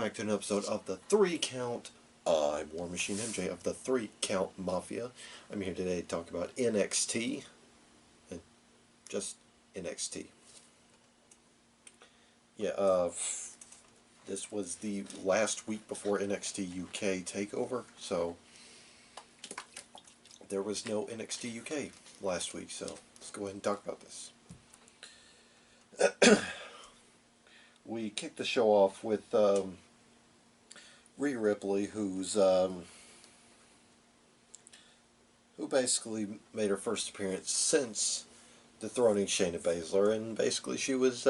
back to an episode of the 3 Count. I'm War Machine MJ of the 3 Count Mafia. I'm here today to talk about NXT, and just NXT. Yeah, this was the last week before NXT UK takeover, so there was no NXT UK last week, so let's go ahead and talk about this. We kicked the show off with Rhea Ripley, who basically made her first appearance since dethroning Shayna Baszler, and basically she was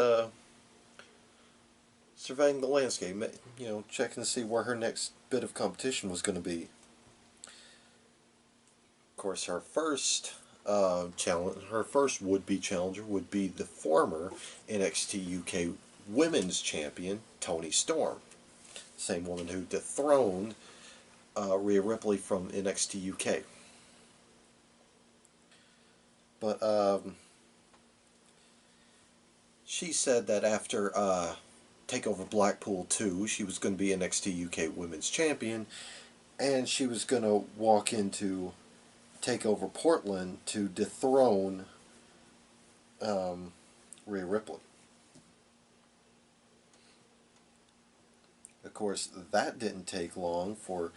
surveying the landscape, checking to see where her next bit of competition was going to be. Of course, her first would-be challenger would be the former NXT UK Women's Champion, Toni Storm. Same woman who dethroned Rhea Ripley from NXT UK. But she said that after TakeOver Blackpool 2, she was going to be NXT UK Women's Champion, and she was going to walk into TakeOver Portland to dethrone Rhea Ripley. Of course, that didn't take long for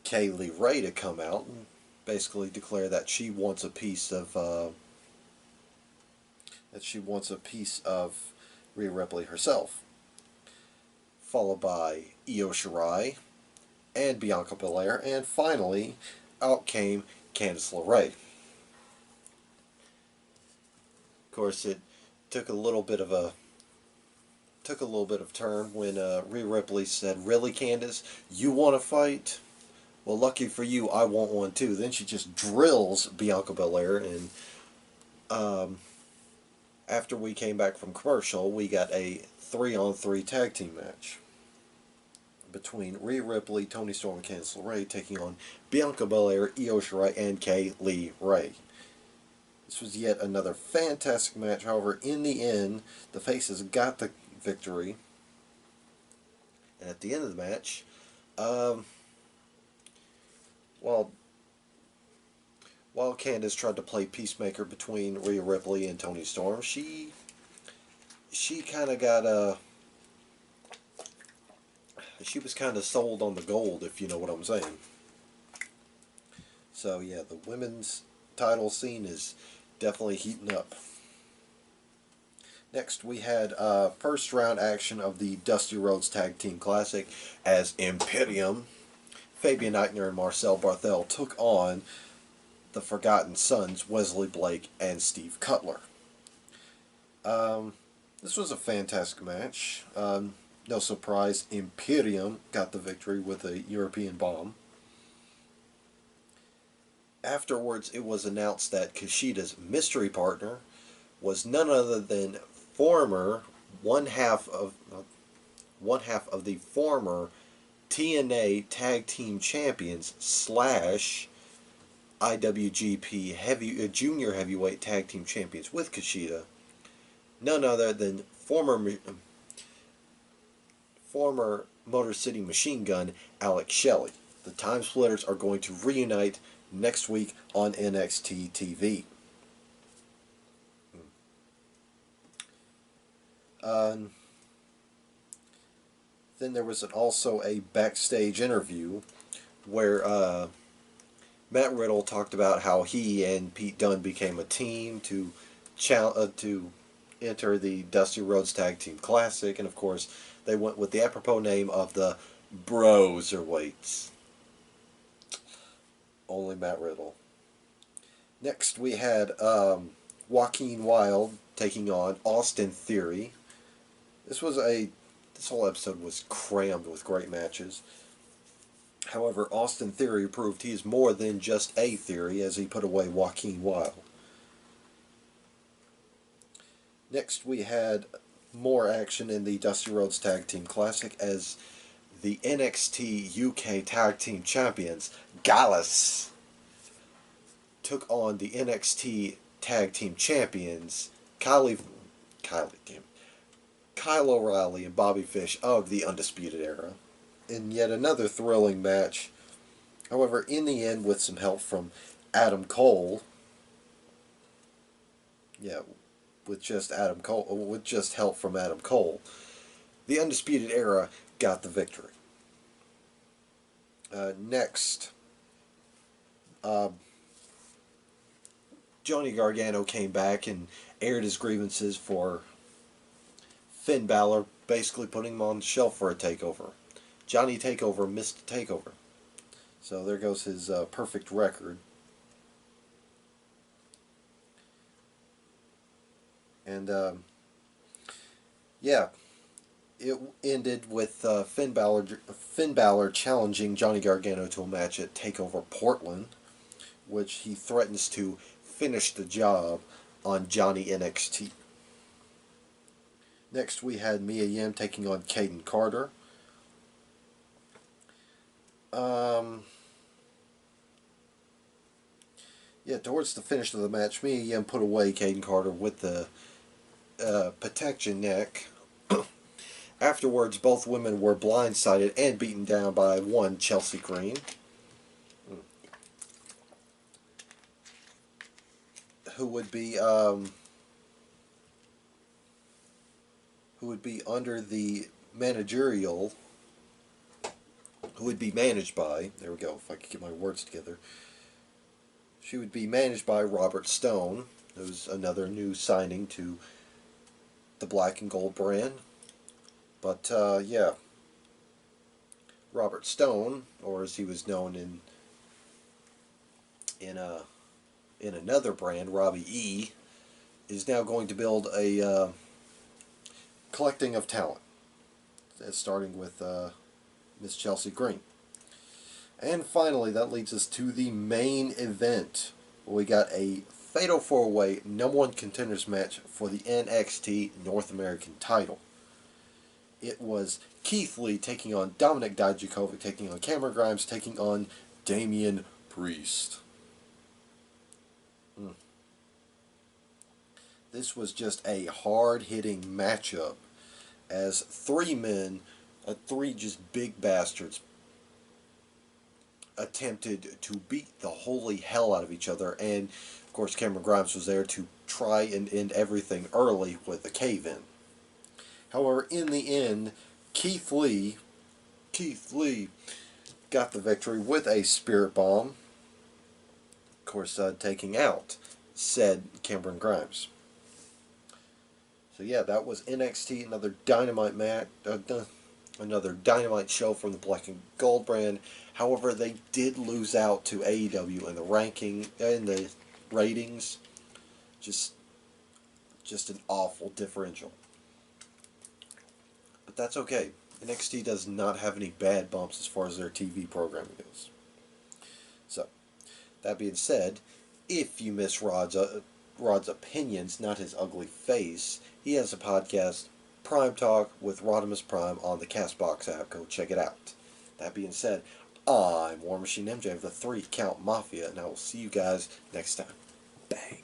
Kaylee Ray to come out and basically declare that she wants a piece of Rhea Ripley herself. Followed by Io Shirai and Bianca Belair, and finally out came Candice LeRae. Of course, it took a little bit of turn when Rhea Ripley said, "Really, Candice? You want to fight? Well, lucky for you, I want one too." Then she just drills Bianca Belair, and after we came back from commercial, we got a 3-on-3 tag team match between Rhea Ripley, Toni Storm, and Candice LeRae taking on Bianca Belair, Io Shirai, and Kaylee Ray. This was yet another fantastic match. However, in the end, the faces got the victory. And at the end of the match, while Candice tried to play peacemaker between Rhea Ripley and Toni Storm, she kind of got she was kind of sold on the gold, if you know what I'm saying. So yeah, the women's title scene is definitely heating up. Next, we had first round action of the Dusty Rhodes Tag Team Classic as Imperium, Fabian Eichner and Marcel Barthel took on the Forgotten Sons, Wesley Blake and Steve Cutler. This was a fantastic match. No surprise, Imperium got the victory with a European bomb. Afterwards, it was announced that Kushida's mystery partner was none other than one half of the former TNA Tag Team Champions / IWGP Junior Heavyweight Tag Team Champions with Kushida, none other than former Motor City Machine Gun Alex Shelley. The Time Splitters are going to reunite next week on NXT TV. Then there was also a backstage interview where Matt Riddle talked about how he and Pete Dunne became a team to enter the Dusty Rhodes Tag Team Classic, and of course they went with the apropos name of the Broserweights. Only Matt Riddle. Next we had Joaquin Wilde taking on Austin Theory. This whole episode was crammed with great matches. However, Austin Theory proved he is more than just a Theory as he put away Joaquin Wilde. Next we had more action in the Dusty Rhodes Tag Team Classic as the NXT UK Tag Team Champions, Gallus, took on the NXT Tag Team Champions, Kyle O'Reilly and Bobby Fish of the Undisputed Era. in yet another thrilling match. However, in the end, with some help from Adam Cole, yeah, with just help from Adam Cole, the Undisputed Era got the victory. Next, uh, Johnny Gargano came back and aired his grievances for Finn Balor, basically putting him on the shelf for a takeover. Johnny Takeover missed a takeover. So there goes his perfect record. And yeah, it ended with Finn Balor challenging Johnny Gargano to a match at Takeover Portland, which he threatens to finish the job on Johnny NXT. Next, we had Mia Yim taking on Caden Carter. Yeah, towards the finish of the match, Mia Yim put away Caden Carter with the protection neck. Afterwards, both women were blindsided and beaten down by one Chelsea Green, who would be under the managerial, who would be managed by. There we go. If I could get my words together, she would be managed by Robert Stone, who's another new signing to the Black and Gold brand. But yeah, Robert Stone, or as he was known in another brand, Robbie E, is now going to build a collecting of talent, starting with Miss Chelsea Green. And finally, that leads us to the main event. We got a Fatal 4-Way number one contenders match for the NXT North American title. It was Keith Lee taking on Dominic Dijakovic, taking on Cameron Grimes, taking on Damian Priest. This was just a hard-hitting matchup as three men, three just big bastards, attempted to beat the holy hell out of each other. And, of course, Cameron Grimes was there to try and end everything early with a cave-in. However, in the end, Keith Lee got the victory with a Spirit Bomb, of course, taking out said Cameron Grimes. So yeah, that was NXT, another dynamite match, another dynamite show from the Black and Gold brand. However, they did lose out to AEW in the ranking, in the ratings. Just an awful differential. But that's okay. NXT does not have any bad bumps as far as their TV programming goes. So, that being said, if you miss Rod's opinions, not his ugly face, he has a podcast, Prime Talk with Rodimus Prime, on the CastBox app. Go check it out. That being said, I'm War Machine MJ of the 3 Count Mafia, and I will see you guys next time. Bang.